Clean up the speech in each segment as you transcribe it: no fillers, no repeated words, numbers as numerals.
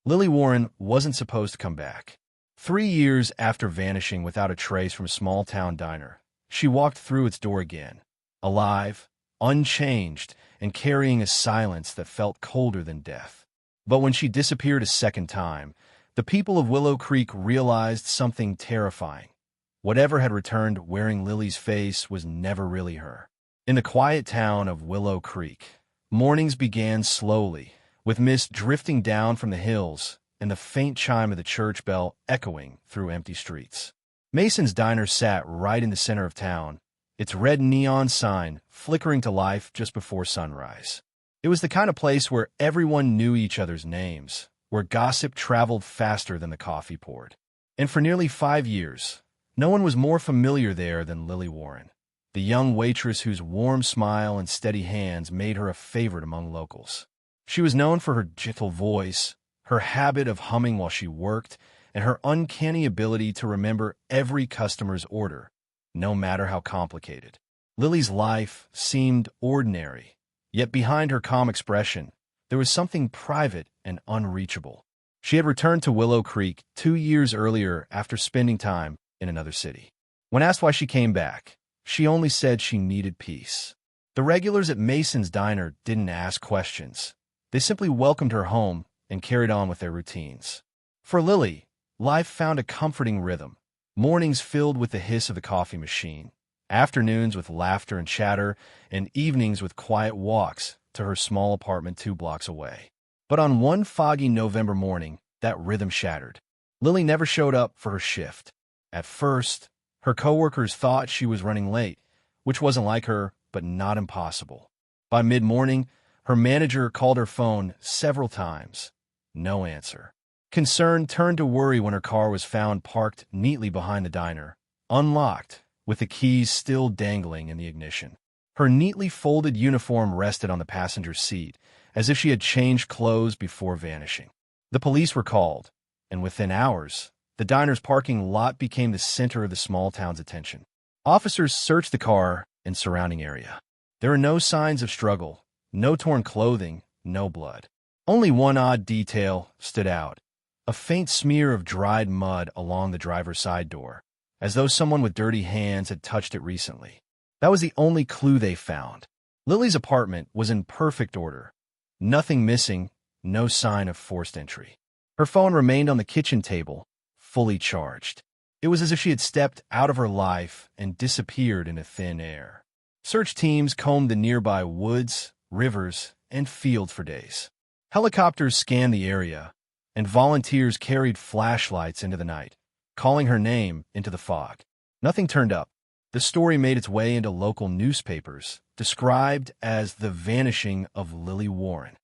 Lily Warren wasn't supposed to come back. 3 years after vanishing without a trace from a small-town diner, she walked through its door again, alive, unchanged, and carrying a silence that felt colder than death. But when she disappeared a second time, the people of Willow Creek realized something terrifying. Whatever had returned wearing Lily's face was never really her. In the quiet town of Willow Creek, mornings began slowly, with mist drifting down from the hills and the faint chime of the church bell echoing through empty streets. Mason's Diner sat right in the center of town, its red neon sign flickering to life just before sunrise. It was the kind of place where everyone knew each other's names, where gossip traveled faster than the coffee poured. And for nearly 5 years, no one was more familiar there than Lily Warren, the young waitress whose warm smile and steady hands made her a favorite among locals. She was known for her gentle voice, her habit of humming while she worked, and her uncanny ability to remember every customer's order, no matter how complicated. Lily's life seemed ordinary, yet behind her calm expression, there was something private and unreachable. She had returned to Willow Creek 2 years earlier after spending time in another city. When asked why she came back, she only said she needed peace. The regulars at Mason's Diner didn't ask questions. They simply welcomed her home and carried on with their routines. For Lily, life found a comforting rhythm. Mornings filled with the hiss of the coffee machine, afternoons with laughter and chatter, and evenings with quiet walks to her small apartment 2 blocks away. But on one foggy November morning, that rhythm shattered. Lily never showed up for her shift. At first, her coworkers thought she was running late, which wasn't like her, but not impossible. By mid-morning, her manager called her phone several times. No answer. Concern turned to worry when her car was found parked neatly behind the diner, unlocked, with the keys still dangling in the ignition. Her neatly folded uniform rested on the passenger seat, as if she had changed clothes before vanishing. The police were called, and within hours, the diner's parking lot became the center of the small town's attention. Officers searched the car and surrounding area. There were no signs of struggle, no torn clothing, no blood. Only one odd detail stood out: a faint smear of dried mud along the driver's side door, as though someone with dirty hands had touched it recently. That was the only clue they found. Lily's apartment was in perfect order. Nothing missing, no sign of forced entry. Her phone remained on the kitchen table, fully charged. It was as if she had stepped out of her life and disappeared into thin air. Search teams combed the nearby woods, rivers, and fields for days. Helicopters scanned the area, and volunteers carried flashlights into the night, calling her name into the fog. Nothing turned up. The story made its way into local newspapers, described as the vanishing of Lily Warren.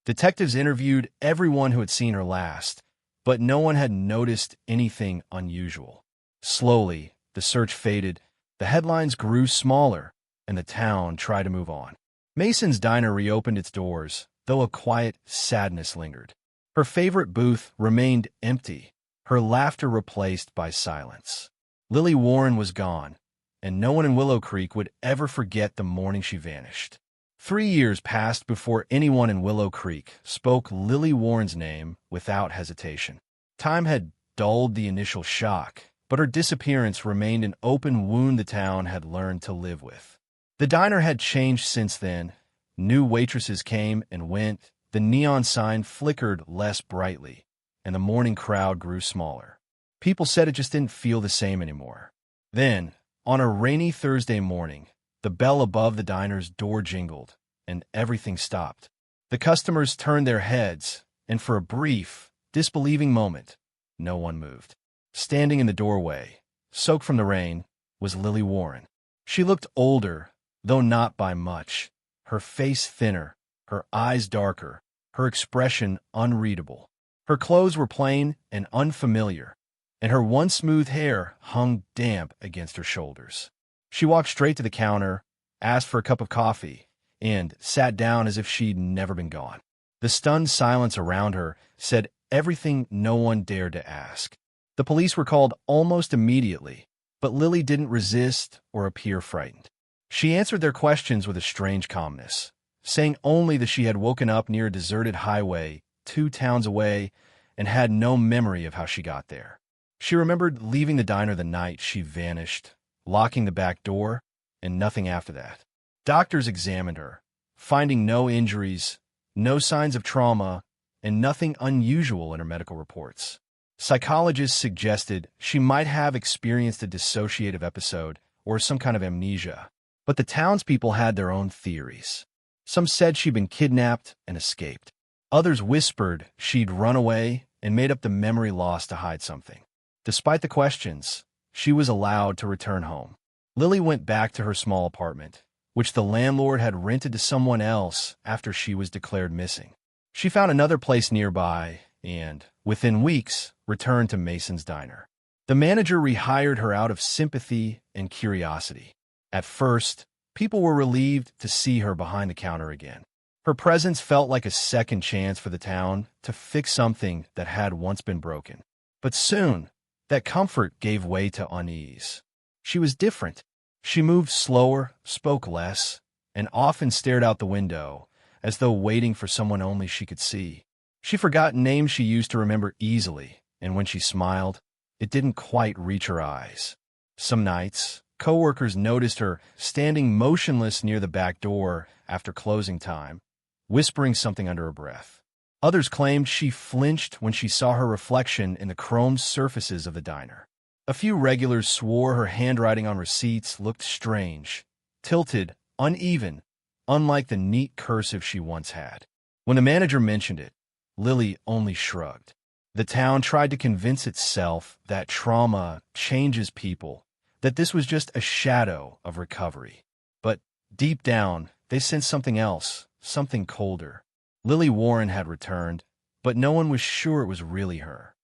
Detectives interviewed everyone who had seen her last, but no one had noticed anything unusual. Slowly, the search faded, the headlines grew smaller, and the town tried to move on. Mason's Diner reopened its doors, though a quiet sadness lingered. Her favorite booth remained empty, her laughter replaced by silence. Lily Warren was gone, and no one in Willow Creek would ever forget the morning she vanished. 3 years passed before anyone in Willow Creek spoke Lily Warren's name without hesitation. Time had dulled the initial shock, but her disappearance remained an open wound the town had learned to live with. The diner had changed since then. New waitresses came and went, the neon sign flickered less brightly, and the morning crowd grew smaller. People said it just didn't feel the same anymore. Then, on a rainy Thursday morning, the bell above the diner's door jingled, and everything stopped. The customers turned their heads, and for a brief, disbelieving moment, no one moved. Standing in the doorway, soaked from the rain, was Lily Warren. She looked older, though not by much, her face thinner, her eyes darker, her expression unreadable. Her clothes were plain and unfamiliar, and her once smooth hair hung damp against her shoulders. She walked straight to the counter, asked for a cup of coffee, and sat down as if she'd never been gone. The stunned silence around her said everything no one dared to ask. The police were called almost immediately, but Lily didn't resist or appear frightened. She answered their questions with a strange calmness, saying only that she had woken up near a deserted highway 2 towns away and had no memory of how she got there. She remembered leaving the diner the night she vanished, locking the back door, and nothing after that. Doctors examined her, finding no injuries, no signs of trauma, and nothing unusual in her medical reports. Psychologists suggested she might have experienced a dissociative episode or some kind of amnesia, but the townspeople had their own theories. Some said she'd been kidnapped and escaped. Others whispered she'd run away and made up the memory loss to hide something. Despite the questions, she was allowed to return home. Lily went back to her small apartment, which the landlord had rented to someone else after she was declared missing. She found another place nearby and, within weeks, returned to Mason's diner. The manager rehired her out of sympathy and curiosity. At first, people were relieved to see her behind the counter again. Her presence felt like a second chance for the town to fix something that had once been broken. But soon, that comfort gave way to unease. She was different. She moved slower, spoke less, and often stared out the window, as though waiting for someone only she could see. She forgot names she used to remember easily, and when she smiled, it didn't quite reach her eyes. Some nights, coworkers noticed her standing motionless near the back door after closing time, whispering something under her breath. Others claimed she flinched when she saw her reflection in the chromed surfaces of the diner. A few regulars swore her handwriting on receipts looked strange, tilted, uneven, unlike the neat cursive she once had. When the manager mentioned it, Lily only shrugged. The town tried to convince itself that trauma changes people, that this was just a shadow of recovery. But deep down, they sensed something else, something colder. Lily Warren had returned, but no one was sure it was really her.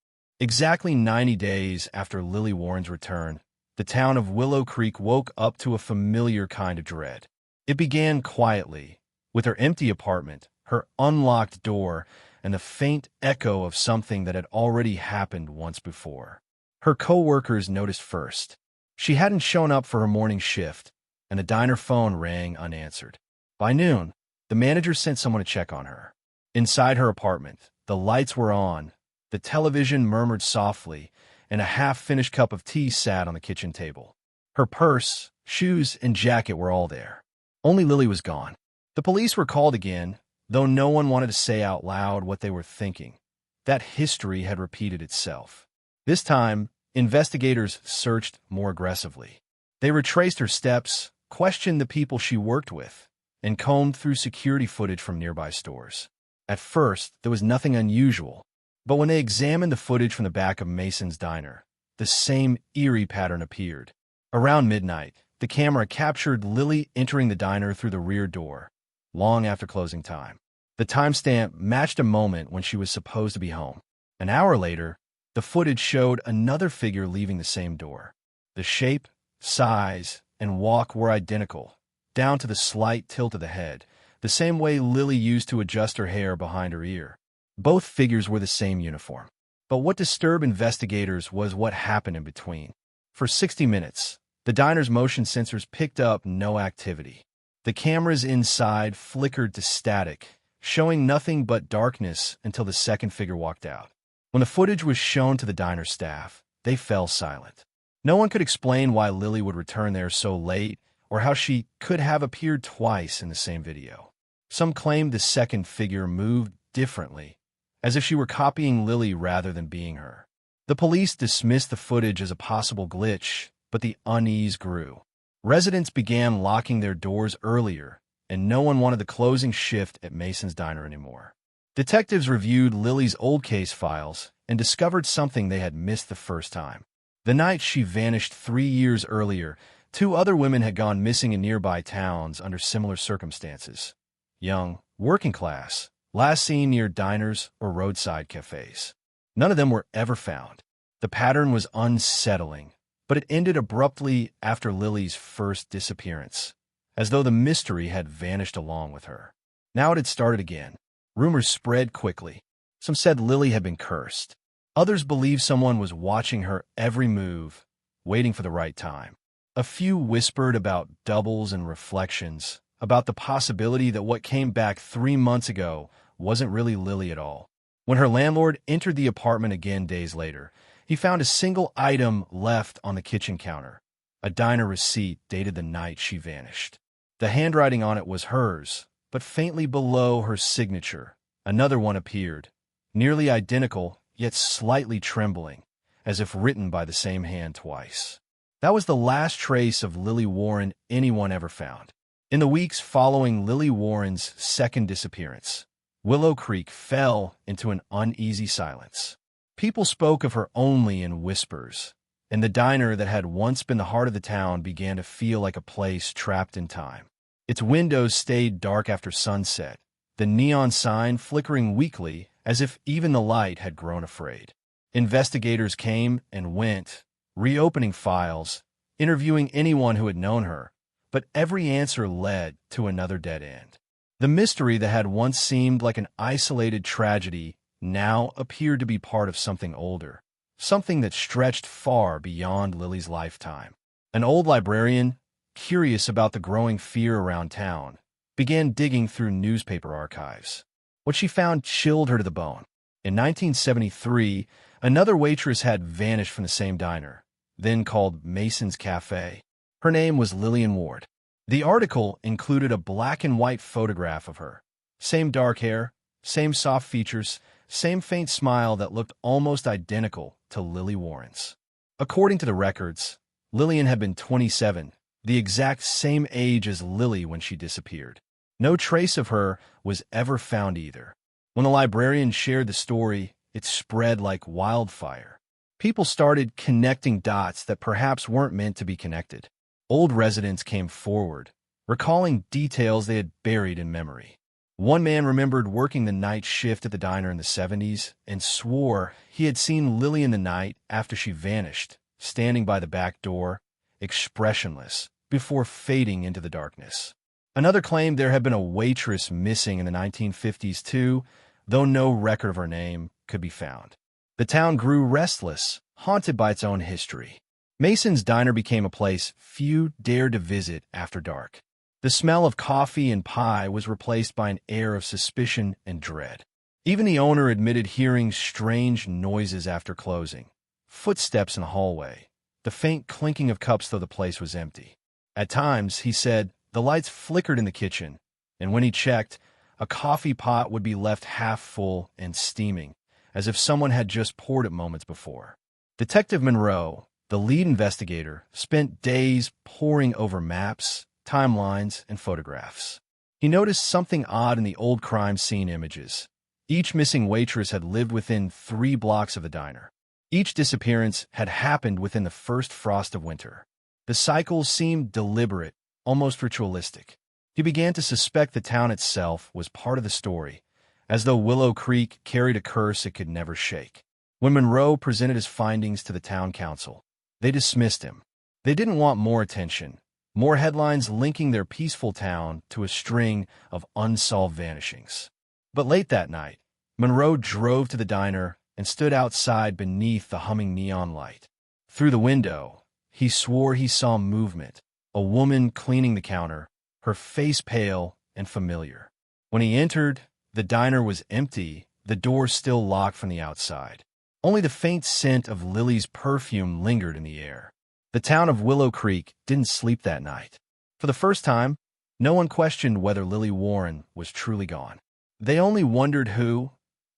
Exactly 90 days after Lily Warren's return, the town of Willow Creek woke up to a familiar kind of dread. It began quietly, with her empty apartment, her unlocked door, and the faint echo of something that had already happened once before. Her co-workers noticed first. She hadn't shown up for her morning shift, and the diner phone rang unanswered. By noon, the manager sent someone to check on her. Inside her apartment, the lights were on, the television murmured softly, and a half-finished cup of tea sat on the kitchen table. Her purse, shoes, and jacket were all there. Only Lily was gone. The police were called again, though no one wanted to say out loud what they were thinking. That history had repeated itself. This time, investigators searched more aggressively. They retraced her steps, questioned the people she worked with, and combed through security footage from nearby stores. At first, there was nothing unusual, but when they examined the footage from the back of Mason's diner, the same eerie pattern appeared. Around midnight, the camera captured Lily entering the diner through the rear door, long after closing time. The timestamp matched a moment when she was supposed to be home. An hour later, the footage showed another figure leaving the same door. The shape, size, and walk were identical, down to the slight tilt of the head, the same way Lily used to adjust her hair behind her ear. Both figures wore the same uniform. But what disturbed investigators was what happened in between. For 60 minutes, the diner's motion sensors picked up no activity. The cameras inside flickered to static, showing nothing but darkness until the second figure walked out. When the footage was shown to the diner staff, they fell silent. No one could explain why Lily would return there so late or how she could have appeared twice in the same video. Some claimed the second figure moved differently, as if she were copying Lily rather than being her. The police dismissed the footage as a possible glitch, but the unease grew. Residents began locking their doors earlier, and no one wanted the closing shift at Mason's diner anymore. Detectives reviewed Lily's old case files and discovered something they had missed the first time. The night she vanished 3 years earlier, 2 other women had gone missing in nearby towns under similar circumstances. Young, working class, last seen near diners or roadside cafes. None of them were ever found. The pattern was unsettling, but it ended abruptly after Lily's first disappearance, as though the mystery had vanished along with her. Now it had started again. Rumors spread quickly. Some said Lily had been cursed. Others believed someone was watching her every move, waiting for the right time. A few whispered about doubles and reflections, about the possibility that what came back 3 months ago wasn't really Lily at all. When her landlord entered the apartment again days later, he found a single item left on the kitchen counter, a diner receipt dated the night she vanished. The handwriting on it was hers, but faintly below her signature, another one appeared, nearly identical, yet slightly trembling, as if written by the same hand twice. That was the last trace of Lily Warren anyone ever found. In the weeks following Lily Warren's second disappearance, Willow Creek fell into an uneasy silence. People spoke of her only in whispers, and the diner that had once been the heart of the town began to feel like a place trapped in time. Its windows stayed dark after sunset, the neon sign flickering weakly as if even the light had grown afraid. Investigators came and went, reopening files, interviewing anyone who had known her, but every answer led to another dead end. The mystery that had once seemed like an isolated tragedy now appeared to be part of something older, something that stretched far beyond Lily's lifetime. An old librarian, curious about the growing fear around town, began digging through newspaper archives. What she found chilled her to the bone. In 1973, another waitress had vanished from the same diner, then called Mason's Cafe. Her name was Lillian Ward. The article included a black and white photograph of her. Same dark hair, same soft features, same faint smile that looked almost identical to Lily Warren's. According to the records, Lillian had been 27, the exact same age as Lily when she disappeared. No trace of her was ever found either. When the librarian shared the story, it spread like wildfire. People started connecting dots that perhaps weren't meant to be connected. Old residents came forward, recalling details they had buried in memory. One man remembered working the night shift at the diner in the 70s and swore he had seen Lillian the night after she vanished, standing by the back door, expressionless, before fading into the darkness. Another claimed there had been a waitress missing in the 1950s too, though no record of her name could be found. The town grew restless, haunted by its own history. Mason's Diner became a place few dared to visit after dark. The smell of coffee and pie was replaced by an air of suspicion and dread. Even the owner admitted hearing strange noises after closing, footsteps in the hallway, the faint clinking of cups though the place was empty. At times, he said, the lights flickered in the kitchen, and when he checked, a coffee pot would be left half full and steaming, as if someone had just poured it moments before. Detective Monroe, the lead investigator, spent days poring over maps, timelines, and photographs. He noticed something odd in the old crime scene images. Each missing waitress had lived within 3 blocks of the diner. Each disappearance had happened within the first frost of winter. The cycles seemed deliberate, almost ritualistic. He began to suspect the town itself was part of the story, as though Willow Creek carried a curse it could never shake. When Monroe presented his findings to the town council, they dismissed him. They didn't want more attention, more headlines linking their peaceful town to a string of unsolved vanishings. But late that night, Monroe drove to the diner and stood outside beneath the humming neon light. Through the window, he swore he saw movement, a woman cleaning the counter, her face pale and familiar. When he entered, the diner was empty, the door still locked from the outside. Only the faint scent of Lily's perfume lingered in the air. The town of Willow Creek didn't sleep that night. For the first time, no one questioned whether Lily Warren was truly gone. They only wondered who,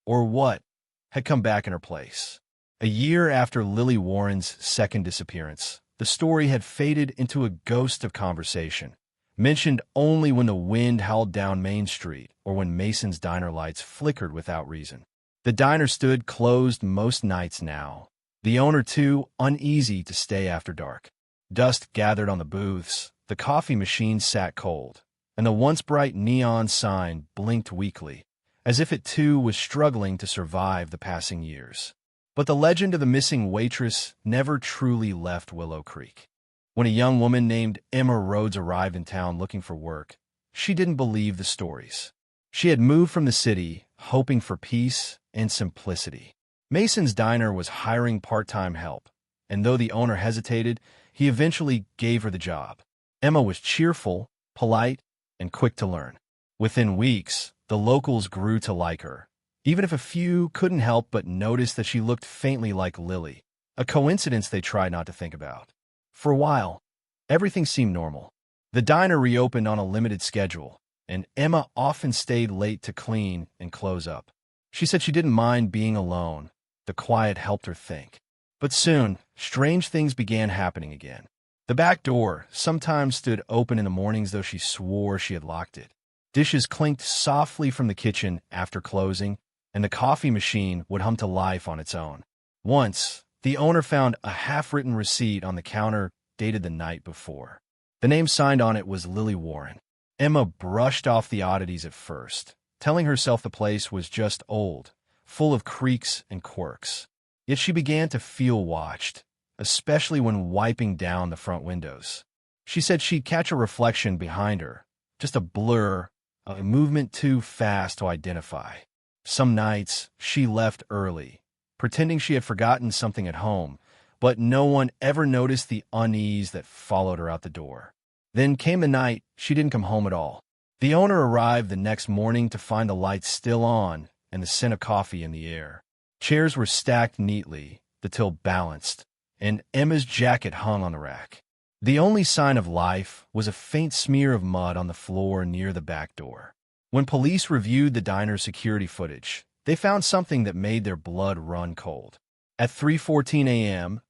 or what, had come back in her place. A year after Lily Warren's second disappearance, the story had faded into a ghost of conversation, mentioned only when the wind howled down Main Street or when Mason's Diner lights flickered without reason. The diner stood closed most nights now, the owner too uneasy to stay after dark. Dust gathered on the booths, the coffee machine sat cold, and the once bright neon sign blinked weakly, as if it too was struggling to survive the passing years. But the legend of the missing waitress never truly left Willow Creek. When a young woman named Emma Rhodes arrived in town looking for work, she didn't believe the stories. She had moved from the city, hoping for peace and simplicity. Mason's Diner was hiring part-time help, and though the owner hesitated, he eventually gave her the job. Emma was cheerful, polite, and quick to learn. Within weeks, the locals grew to like her, Even if a few couldn't help but notice that she looked faintly like Lily, a coincidence they tried not to think about. For a while, everything seemed normal. The diner reopened on a limited schedule, and Emma often stayed late to clean and close up. She said she didn't mind being alone. The quiet helped her think. But soon, strange things began happening again. The back door sometimes stood open in the mornings, though she swore she had locked it. Dishes clinked softly from the kitchen after closing, and the coffee machine would hum to life on its own. Once, the owner found a half-written receipt on the counter dated the night before. The name signed on it was Lily Warren. Emma brushed off the oddities at first, telling herself the place was just old, full of creaks and quirks. Yet she began to feel watched, especially when wiping down the front windows. She said she'd catch a reflection behind her, just a blur, a movement too fast to identify. Some nights, she left early, pretending she had forgotten something at home, but no one ever noticed the unease that followed her out the door. Then came the night she didn't come home at all. The owner arrived the next morning to find the lights still on and the scent of coffee in the air. Chairs were stacked neatly, the till balanced, and Emma's jacket hung on the rack. The only sign of life was a faint smear of mud on the floor near the back door. When police reviewed the diner's security footage, they found something that made their blood run cold. At 3:14 a.m.,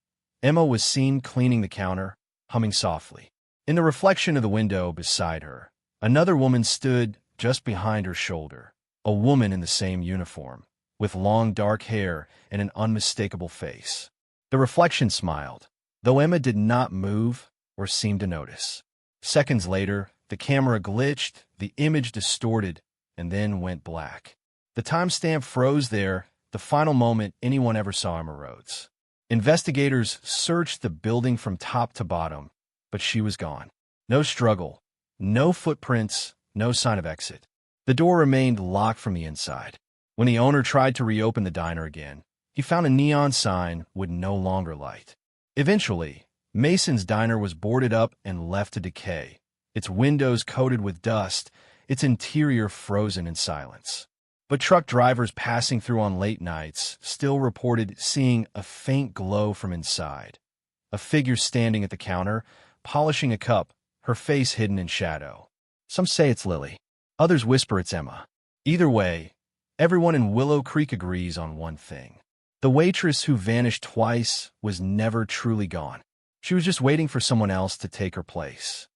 Emma was seen cleaning the counter, humming softly. In the reflection of the window beside her, another woman stood just behind her shoulder, a woman in the same uniform, with long dark hair and an unmistakable face. The reflection smiled, though Emma did not move or seem to notice. Seconds later, the camera glitched, the image distorted, and then went black. The timestamp froze there, the final moment anyone ever saw Emma Rhodes. Investigators searched the building from top to bottom, but she was gone. No struggle, no footprints, no sign of exit. The door remained locked from the inside. When the owner tried to reopen the diner again, he found a neon sign with no longer light. Eventually, Mason's diner was boarded up and left to decay, its windows coated with dust, its interior frozen in silence. But truck drivers passing through on late nights still reported seeing a faint glow from inside. A figure standing at the counter, polishing a cup, her face hidden in shadow. Some say it's Lily. Others whisper it's Emma. Either way, everyone in Willow Creek agrees on one thing. The waitress who vanished twice was never truly gone. She was just waiting for someone else to take her place.